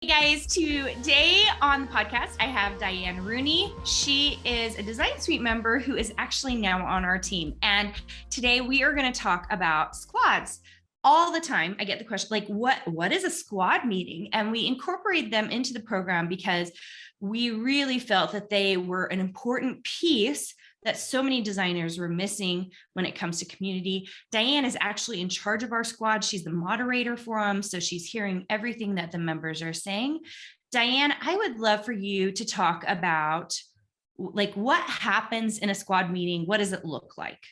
Hey guys, today on the podcast, I have Diane Rooney. She is a Design Suite member who is actually now on our team. And today we are going to talk about squads. All the time, I get the question, like, what is a squad meeting? And we incorporate them into the program because we really felt that they were an important piece that so many designers were missing when it comes to community. Diane is actually in charge of our squad. She's the moderator for them. So she's hearing everything that the members are saying. Diane, I would love for you to talk about like what happens in a squad meeting. What does it look like?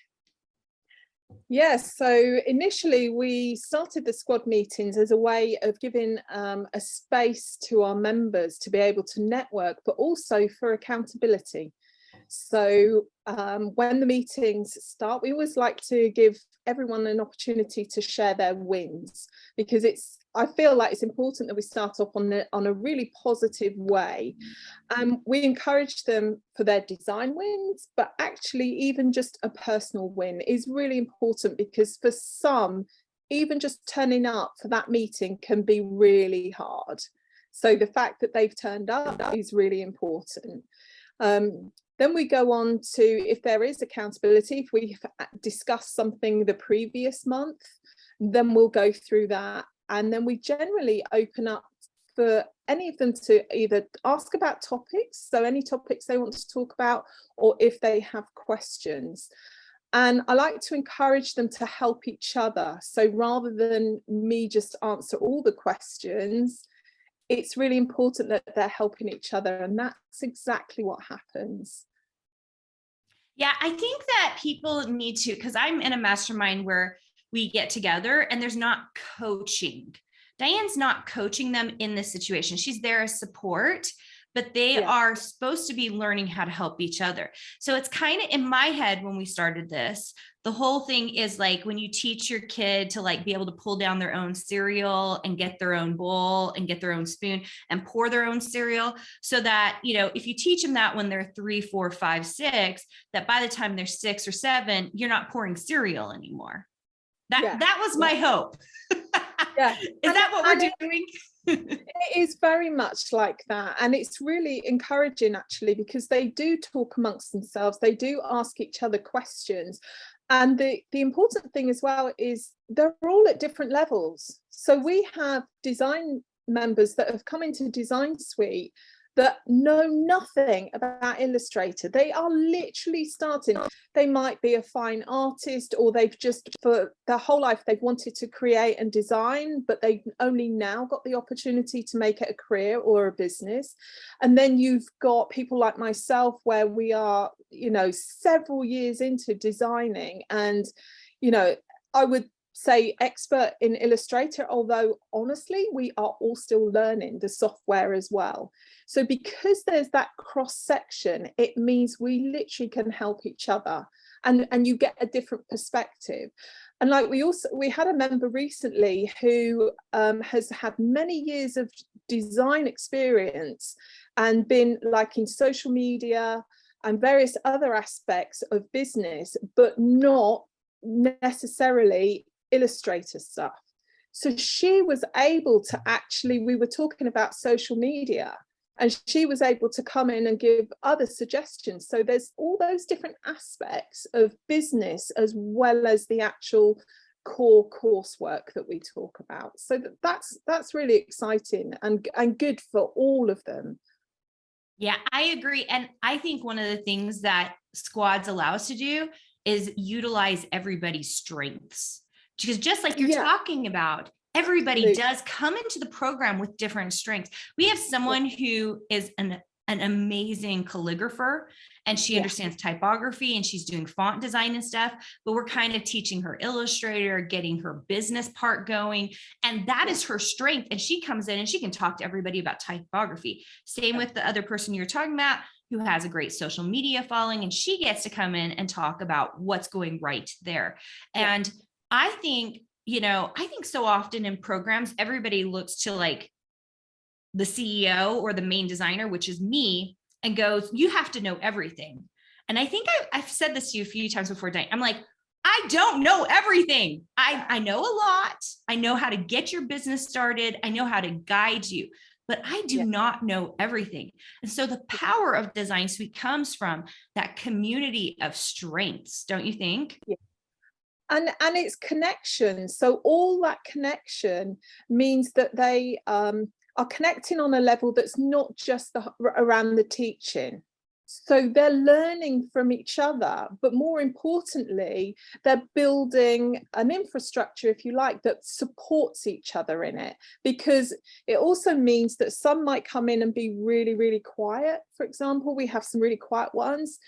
Yes, so initially we started the squad meetings as a way of giving a space to our members to be able to network, but also for accountability. So when the meetings start, we always like to give everyone an opportunity to share their wins, because I feel like it's important that we start off on a really positive way. We encourage them for their design wins, but actually even just a personal win is really important, because for some, even just turning up for that meeting can be really hard. So the fact that they've turned up is really important. Then we go on to, if there is accountability, if we've discussed something the previous month, then we'll go through that. And then we generally open up for any of them to either ask about topics, so any topics they want to talk about, or if they have questions. And I like to encourage them to help each other. So rather than me just answer all the questions, it's really important that they're helping each other, and that's exactly what happens. Yeah, I think that people need to, because I'm in a mastermind where we get together and there's not coaching. Diane's not coaching them in this situation. She's there as support, but they are supposed to be learning how to help each other. So it's kind of in my head when we started this, the whole thing is like when you teach your kid to like be able to pull down their own cereal and get their own bowl and get their own spoon and pour their own cereal, so that, you know, if you teach them that when they're 3, 4, 5, 6, that by the time they're 6 or 7, you're not pouring cereal anymore. That was my hope. Yeah. Is that what we're doing? It is very much like that, and it's really encouraging actually, because they do talk amongst themselves, they do ask each other questions, and the important thing as well is they're all at different levels. So we have design members that have come into Design Suite that know nothing about Illustrator. They are literally starting. They might be a fine artist, or they've just, for their whole life, they've wanted to create and design, but they've only now got the opportunity to make it a career or a business. And then you've got people like myself, where we are, you know, several years into designing, and, you know, I would say expert in Illustrator, although honestly we are all still learning the software as well. So because there's that cross section, it means we literally can help each other, and you get a different perspective. And like we had a member recently who has had many years of design experience and been like in social media and various other aspects of business, but not necessarily Illustrator stuff. So she was able to actually, we were talking about social media, and she was able to come in and give other suggestions. So there's all those different aspects of business as well as the actual core coursework that we talk about. So that's really exciting and good for all of them. Yeah, I agree. And I think one of the things that squads allow us to do is utilize everybody's strengths. Because just like you're talking about, everybody does come into the program with different strengths. We have someone who is an amazing calligrapher, and she understands typography, and she's doing font design and stuff, but we're kind of teaching her Illustrator, getting her business part going. And that is her strength. And she comes in and she can talk to everybody about typography. Same with the other person you're talking about, who has a great social media following, and she gets to come in and talk about what's going right there. And I think, you know, so often in programs, everybody looks to like the CEO or the main designer, which is me, and goes, you have to know everything. And I think I've said this to you a few times before, Diane. I'm like, I don't know everything. I know a lot. I know how to get your business started. I know how to guide you. but I do not know everything. And so the power of Design Suite comes from that community of strengths, don't you think? Yeah. And it's connection. So all that connection means that they are connecting on a level that's not just around the teaching. So they're learning from each other, but more importantly, they're building an infrastructure, if you like, that supports each other in it. Because it also means that some might come in and be really, really quiet. For example, we have some really quiet ones,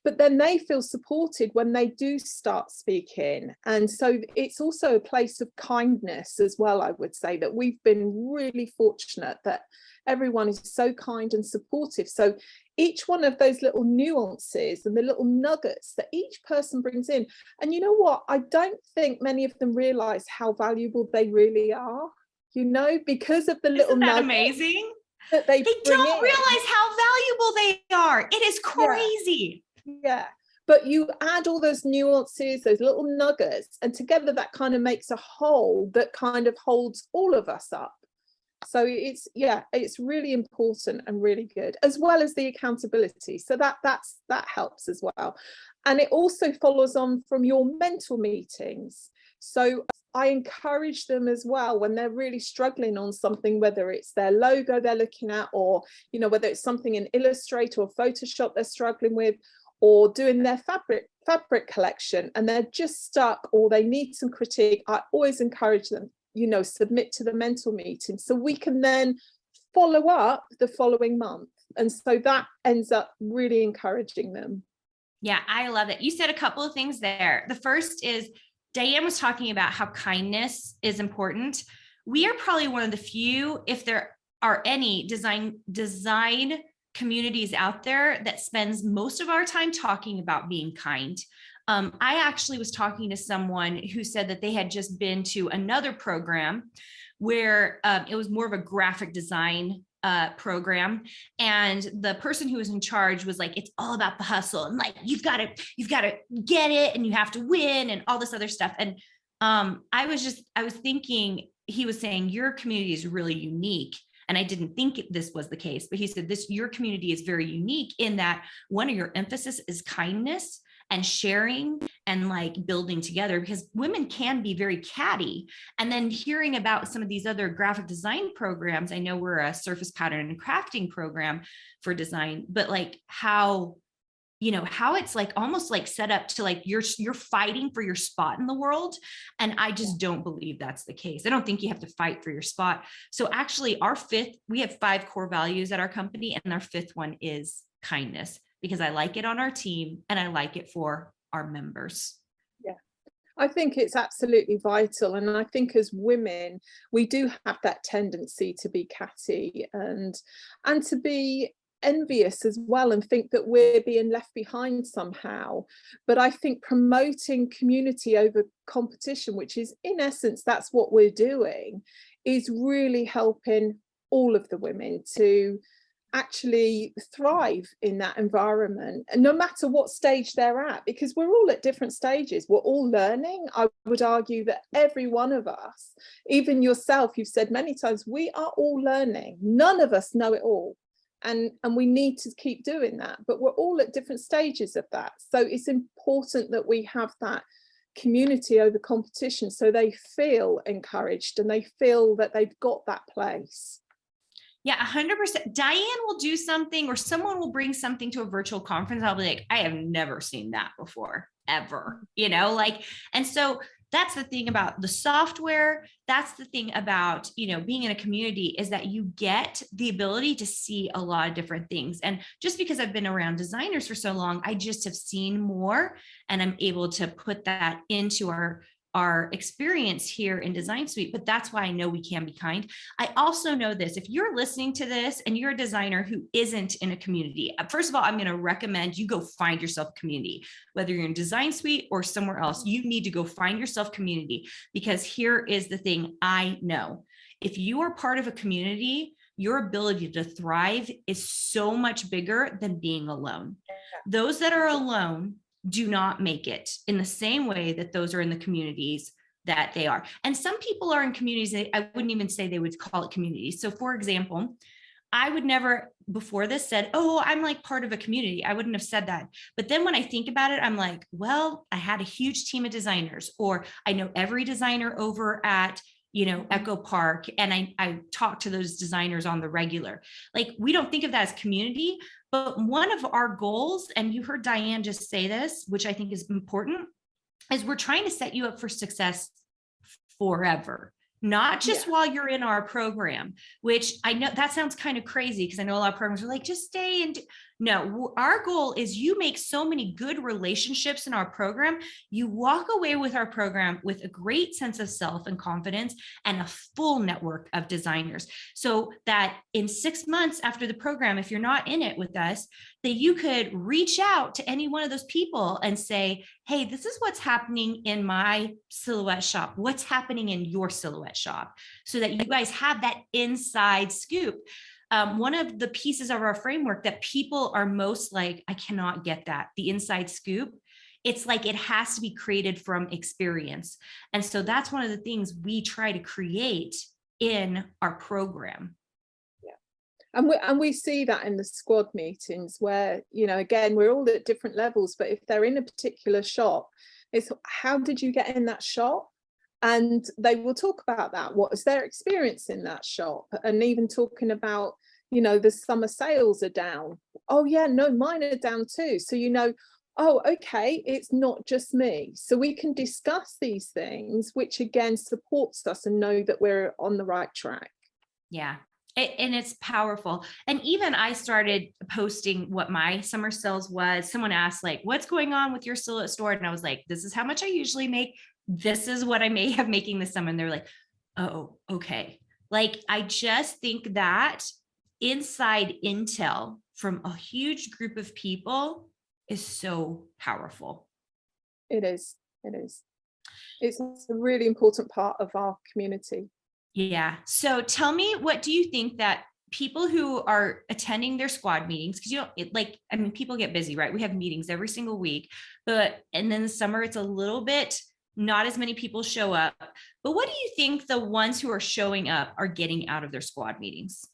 but then they feel supported when they do start speaking. And so it's also a place of kindness as well. I would say that we've been really fortunate that everyone is so kind and supportive. So each one of those little nuances and the little nuggets that each person brings in, and you know what, I don't think many of them realize how valuable they really are, you know, because of the little Isn't that nuggets amazing? that they bring don't in. realize how valuable they are. It is crazy. Yeah. But you add all those nuances, those little nuggets, and together that kind of makes a whole that kind of holds all of us up. So it's really important and really good, as well as the accountability. So that helps as well. And it also follows on from your mental meetings. So I encourage them as well when they're really struggling on something, whether it's their logo they're looking at, or, you know, whether it's something in Illustrator or Photoshop they're struggling with, or doing their fabric collection and they're just stuck, or they need some critique. I always encourage them, you know, submit to the mental meeting so we can then follow up the following month. And so that ends up really encouraging them. Yeah, I love it. You said a couple of things there. The first is Diane was talking about how kindness is important. We are probably one of the few, if there are any, design communities out there that spends most of our time talking about being kind. I actually was talking to someone who said that they had just been to another program where it was more of a graphic design program, and the person who was in charge was like, it's all about the hustle, and like you've got to get it, and you have to win, and all this other stuff. And I was thinking, he was saying your community is really unique. And I didn't think this was the case, but he said your community is very unique in that one of your emphasis is kindness and sharing and like building together, because women can be very catty. And then hearing about some of these other graphic design programs, I know we're a surface pattern and crafting program for design, but like how it's like almost like set up to like you're fighting for your spot in the world. And I just don't believe that's the case. I don't think you have to fight for your spot. So actually we have 5 core values at our company, and our 5th one is kindness, because I like it on our team and I like it for our members. Yeah, I think it's absolutely vital. And I think as women, we do have that tendency to be catty and to be envious as well, and think that we're being left behind somehow. But I think promoting community over competition, which is in essence that's what we're doing, is really helping all of the women to actually thrive in that environment, and no matter what stage they're at, because we're all at different stages, we're all learning. I would argue that every one of us, even yourself, you've said many times, we are all learning. None of us know it all. And we need to keep doing that, but we're all at different stages of that. So it's important that we have that community over competition, so they feel encouraged and they feel that they've got that place. Yeah, 100%. Diane will do something, or someone will bring something to a virtual conference. I'll be like, I have never seen that before, ever, and so that's the thing about the software. That's the thing about, being in a community, is that you get the ability to see a lot of different things. And just because I've been around designers for so long, I just have seen more, and I'm able to put that into our experience here in Design Suite. But that's why I know we can be kind. I also know this: if you're listening to this and you're a designer who isn't in a community, first of all, I'm going to recommend you go find yourself a community. Whether you're in Design Suite or somewhere else, you need to go find yourself community, because here is the thing I know: if you are part of a community, your ability to thrive is so much bigger than being alone. Those that are alone do not make it in the same way that those are in the communities that they are. And some people are in communities that I wouldn't even say they would call it communities. So for example, I would never before this said, oh, I'm like part of a community. I wouldn't have said that. But then when I think about it, I'm like, well, I had a huge team of designers, or I know every designer over at, Echo Park. And I talk to those designers on the regular. Like, we don't think of that as community, but one of our goals, and you heard Diane just say this, which I think is important, is we're trying to set you up for success forever, not just while you're in our program, which I know that sounds kind of crazy because I know a lot of programs are like, just stay and no, our goal is you make so many good relationships in our program. You walk away with our program with a great sense of self and confidence and a full network of designers. So that in 6 months after the program, if you're not in it with us, that you could reach out to any one of those people and say, hey, this is what's happening in my silhouette shop. What's happening in your silhouette shop? So that you guys have that inside scoop. One of the pieces of our framework that people are most like, I cannot get that, the inside scoop. It's like it has to be created from experience. And so that's one of the things we try to create in our program. And we see that in the squad meetings where, again, we're all at different levels, but if they're in a particular shop, it's how did you get in that shop? And they will talk about that. What is their experience in that shop? And even talking about, the summer sales are down. Oh yeah, no, mine are down too. So, oh, okay, it's not just me. So we can discuss these things, which again supports us and know that we're on the right track. Yeah. And it's powerful. And even I started posting what my summer sales was. Someone asked, like, what's going on with your silhouette store? And I was like, this is how much I usually make. This is what I may have making this summer. And they're like, oh, okay. Like, I just think that inside intel from a huge group of people is so powerful. It is. It's a really important part of our community. Yeah. So tell me, what do you think that people who are attending their squad meetings, because people get busy, right? We have meetings every single week, and then in the summer, it's a little bit, not as many people show up. But what do you think the ones who are showing up are getting out of their squad meetings?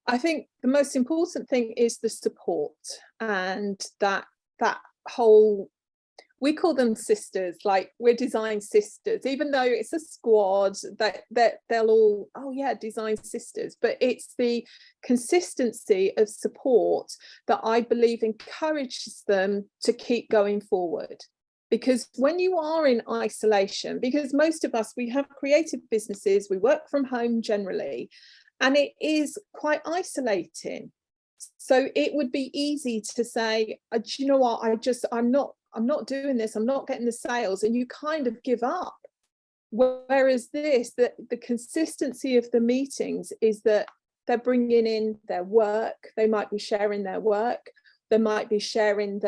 I think the most important thing is the support, and that whole, we call them sisters, like we're design sisters, even though it's a squad that they'll all, oh yeah, design sisters, but it's the consistency of support that I believe encourages them to keep going forward. Because when you are in isolation, because most of us, we have creative businesses, we work from home generally, and it is quite isolating. So it would be easy to say, do you know what, I'm not doing this, I'm not getting the sales, and you kind of give up. Whereas the consistency of the meetings is that they're bringing in their work, they might be sharing their work, they might be sharing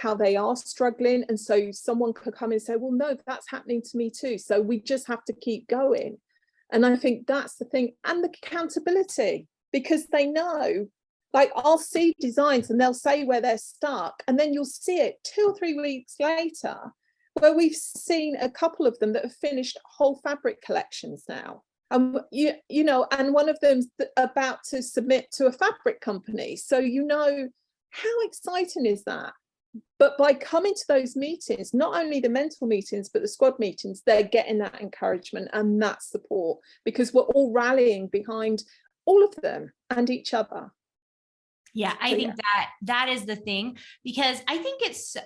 how they are struggling. And so someone could come and say, well, no, that's happening to me too. So we just have to keep going. And I think that's the thing. And the accountability, because they know, like, I'll see designs and they'll say where they're stuck, and then you'll see it 2 or 3 weeks later, where we've seen a couple of them that have finished whole fabric collections now. And and one of them's about to submit to a fabric company. So how exciting is that? But by coming to those meetings, not only the mental meetings, but the squad meetings, they're getting that encouragement and that support, because we're all rallying behind all of them and each other. Yeah, I think that is the thing, because I think it's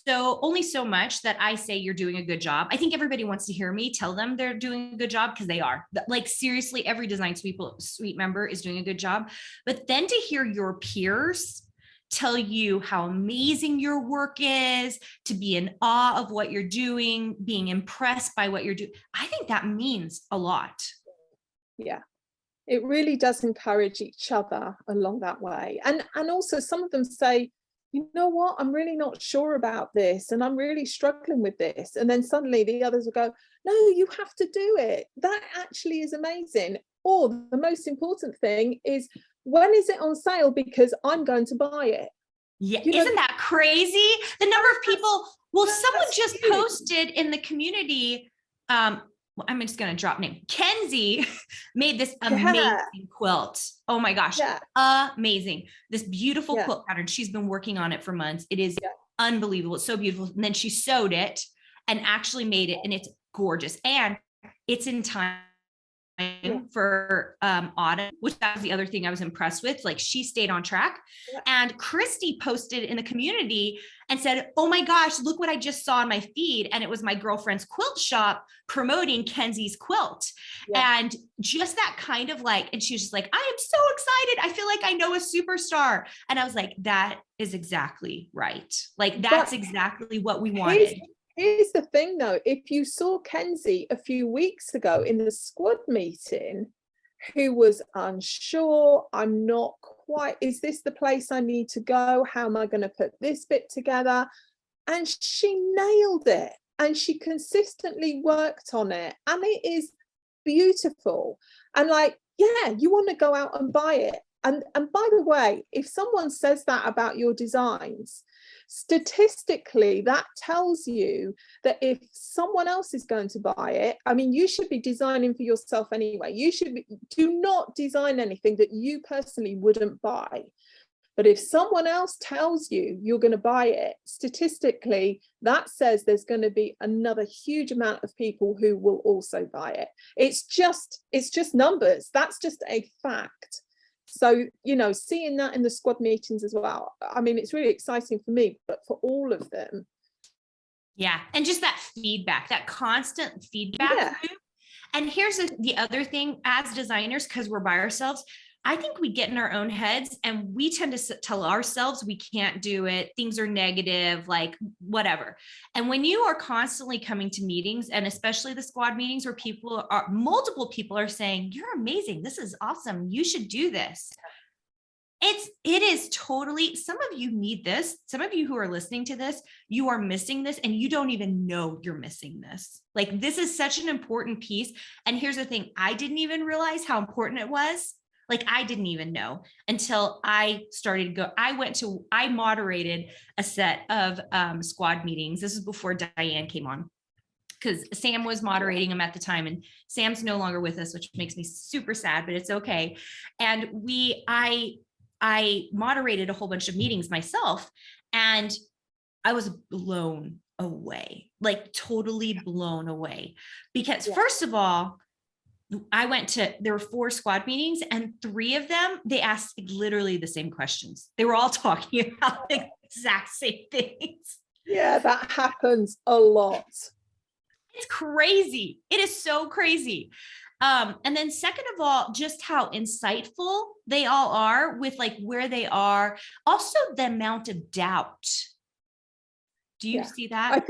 so only so much that I say you're doing a good job. I think everybody wants to hear me tell them they're doing a good job, because they are. Like, seriously, every design suite member is doing a good job. But then to hear your peers tell you how amazing your work is, to be in awe of what you're doing, being impressed by what you're doing, I think that means a lot. Yeah. It really does encourage each other along that way. And also some of them say, you know what, I'm really not sure about this, and I'm really struggling with this. And then suddenly the others will go, no, you have to do it. That actually is amazing. Or the most important thing is, when is it on sale? Because I'm going to buy it. Yeah, isn't that crazy? The number of people, someone just posted in the community, well, I'm just going to drop name. Kenzie made this Yeah. amazing quilt. Oh my gosh. Yeah. Amazing. This beautiful Yeah. quilt pattern. She's been working on it for months. It is Yeah. unbelievable. It's so beautiful. And then she sewed it and actually made it, and it's gorgeous. And it's in time for autumn, which that was the other thing I was impressed with. Like, she stayed on track. Yeah. And Christy posted in the community and said, oh my gosh, look what I just saw on my feed. And it was my girlfriend's quilt shop promoting Kenzie's quilt. Yeah. And just that kind of like, and she was just like, I am so excited. I feel like I know a superstar. And I was like, that is exactly right. Like, that's exactly what we wanted. Here's the thing though, if you saw Kenzie a few weeks ago in the squad meeting, who was unsure, I'm not quite, is this the place I need to go? How am I going to put this bit together? And she nailed it, and she consistently worked on it, and it is beautiful. And like, yeah, you want to go out and buy it. And by the way, if someone says that about your designs, statistically, that tells you that if someone else is going to buy it, I mean, you should be designing for yourself anyway. You should do not design anything that you personally wouldn't buy. But if someone else tells you you're going to buy it, statistically, that says there's going to be another huge amount of people who will also buy it. It's just numbers. That's just a fact. So, you know, seeing that in the squad meetings as well, I mean, it's really exciting for me, but for all of them. Yeah. And just that feedback, that constant feedback. Yeah. And here's the other thing, as designers, because we're by ourselves, I think we get in our own heads and we tend to tell ourselves we can't do it. Things are negative, like whatever. And when you are constantly coming to meetings, and especially the squad meetings where multiple people are saying, you're amazing, this is awesome, you should do this. It is totally, some of you need this. Some of you who are listening to this, you are missing this and you don't even know you're missing this. Like, this is such an important piece. And here's the thing, I didn't even realize how important it was. Like, I didn't even know until I started I moderated a set of squad meetings. This is before Diane came on, because Sam was moderating them at the time, and Sam's no longer with us, which makes me super sad, but it's okay. And I moderated a whole bunch of meetings myself, and I was blown away, like totally blown away, because first of all, there were 4 squad meetings, and 3 of them, they asked literally the same questions. They were all talking about the exact same things. Yeah, that happens a lot. It's crazy. It is so crazy. And then second of all, just how insightful they all are with like where they are. Also the amount of doubt. Do you see that? I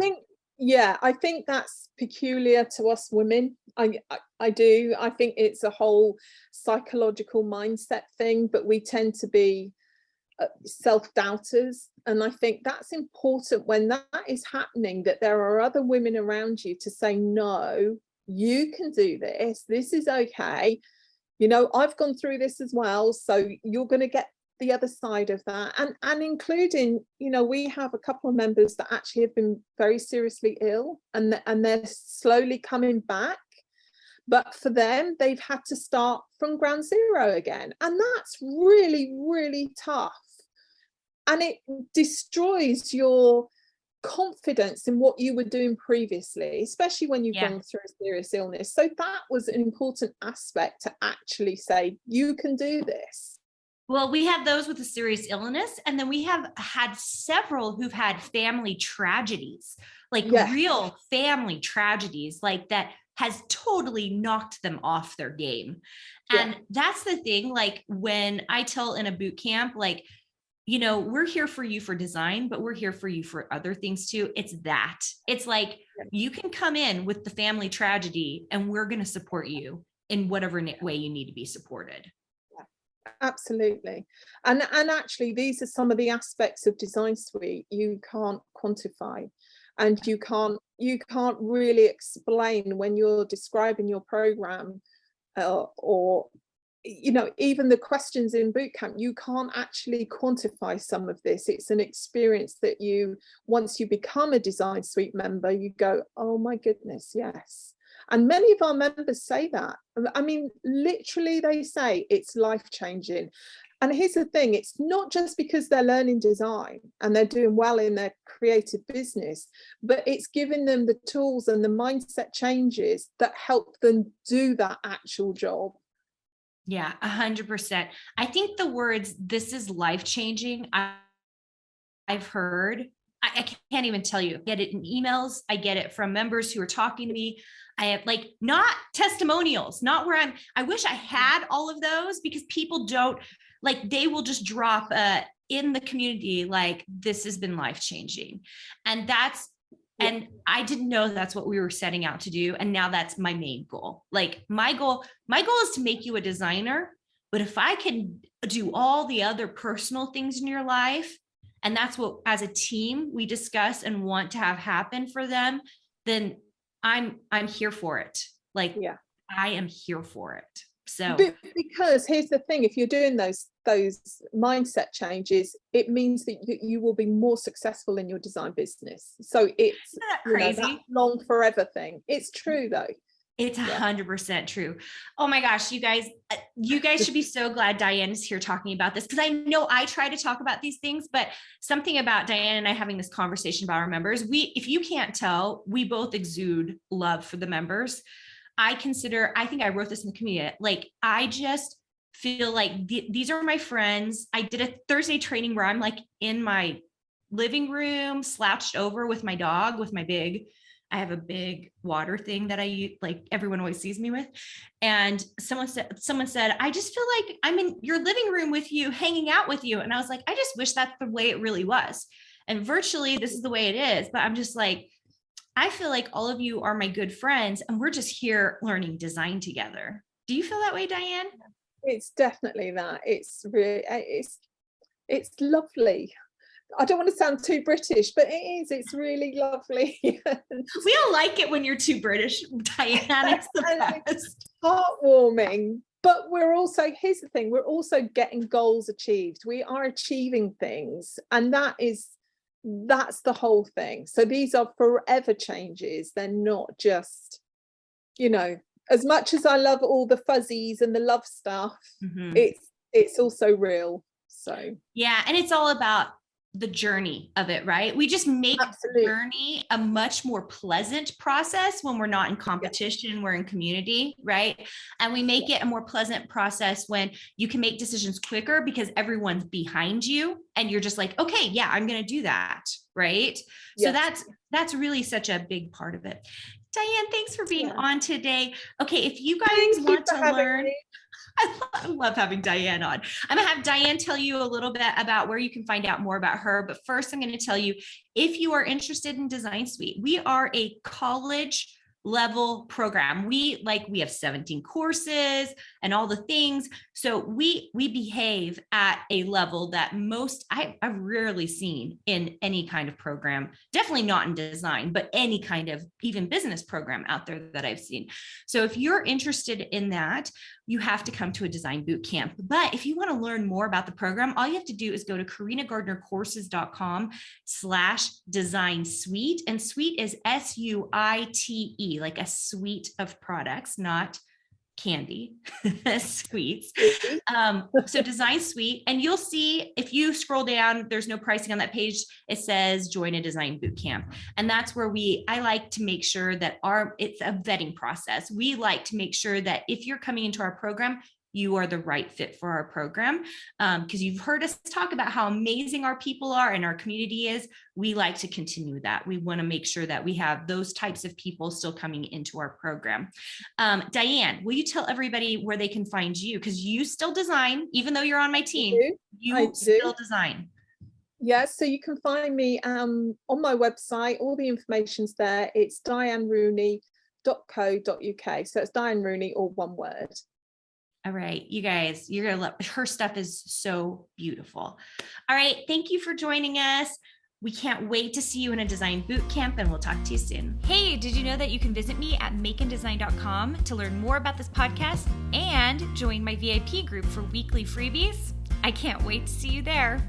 think that's peculiar to us women. I do. I think it's a whole psychological mindset thing, but we tend to be self-doubters. And I think that's important when that is happening, that there are other women around you to say, no, you can do this. This is okay. You know, I've gone through this as well. So you're going to get the other side of that, and including, you know, we have a couple of members that actually have been very seriously ill, and they're slowly coming back, but for them they've had to start from ground zero again, and that's really, really tough, and it destroys your confidence in what you were doing previously, especially when you've gone through a serious illness. So that was an important aspect, to actually say you can do this. Well, we have those with a serious illness, and then we have had several who've had family tragedies, like real family tragedies, like that has totally knocked them off their game. And that's the thing, like when I tell in a boot camp, like, you know, we're here for you for design, but we're here for you for other things too. It's like, you can come in with the family tragedy and we're going to support you in whatever way you need to be supported. Absolutely. And actually, these are some of the aspects of Design Suite you can't quantify, and you can't really explain when you're describing your program, or, you know, even the questions in bootcamp, you can't actually quantify some of this. It's an experience that you, once you become a Design Suite member, you go, oh my goodness, yes. And many of our members say that. I mean, literally they say it's life-changing. And here's the thing, it's not just because they're learning design and they're doing well in their creative business, but it's giving them the tools and the mindset changes that help them do that actual job. Yeah, 100%. I think the words, this is life-changing, I've heard, I can't even tell you. I get it in emails. I get it from members who are talking to me. I have like, not testimonials, not where I wish I had all of those, because people don't, like, they will just drop in the community, like, this has been life-changing. And and I didn't know that's what we were setting out to do. And now that's my main goal. Like my goal is to make you a designer, but if I can do all the other personal things in your life, and that's what, as a team, we discuss and want to have happen for them, then I'm here for it. Like, I am here for it. So, because here's the thing, if you're doing those mindset changes, it means that you will be more successful in your design business. So it's crazy, that long forever thing. It's true though. It's 100% true. Oh my gosh, you guys should be so glad Diane is here talking about this, because I know I try to talk about these things, but something about Diane and I having this conversation about our members, if you can't tell, we both exude love for the members. I think I wrote this in the community, like, I just feel like these are my friends. I did a Thursday training where I'm like in my living room, slouched over with my dog, I have a big water thing that I use, like everyone always sees me with. And someone said, I just feel like I'm in your living room with you, hanging out with you. And I was like, I just wish that's the way it really was. And virtually this is the way it is. But I'm just like, I feel like all of you are my good friends and we're just here learning design together. Do you feel that way, Diane? It's definitely that. It's really, it's lovely. I don't want to sound too British, but it is. It's really lovely. We don't like it when you're too British, Diane. It's the best. Heartwarming. But here's the thing, we're also getting goals achieved. We are achieving things. And that's the whole thing. So these are forever changes. They're not just, as much as I love all the fuzzies and the love stuff, it's also real. So yeah, and it's all about the journey of it, right? We just make the journey a much more pleasant process when we're not in competition, we're in community, right? And we make it a more pleasant process when you can make decisions quicker because everyone's behind you and you're just like, okay, yeah, I'm going to do that, right? So that's really such a big part of it. Diane, thanks for being on today. Okay, if you guys want to learn, I love having Diane on. I'm going to have Diane tell you a little bit about where you can find out more about her. But first, I'm going to tell you, if you are interested in Design Suite, we are a college level program. We have 17 courses and all the things. So we behave at a level that I've rarely seen in any kind of program, definitely not in design, but any kind of even business program out there that I've seen. So if you're interested in that, you have to come to a design boot camp. But if you want to learn more about the program, all you have to do is go to carinagardnercourses.com/design suite. And suite is SUITE, like a suite of products, not candy, sweets. So Design Suite, and you'll see if you scroll down, there's no pricing on that page. It says join a design boot camp. And that's where I like to make sure that it's a vetting process. We like to make sure that if you're coming into our program, you are the right fit for our program. Because you've heard us talk about how amazing our people are and our community is. We like to continue that. We want to make sure that we have those types of people still coming into our program. Diane, will you tell everybody where they can find you? Because you still design, even though you're on my team, you still design. Yes, so you can find me on my website. All the information's there. It's dianerooney.co.uk. So it's Diane Rooney, all one word. All right, you guys, you're going to love her stuff is so beautiful. All right, thank you for joining us. We can't wait to see you in a design boot camp, and we'll talk to you soon. Hey, did you know that you can visit me at makeanddesign.com to learn more about this podcast and join my VIP group for weekly freebies? I can't wait to see you there.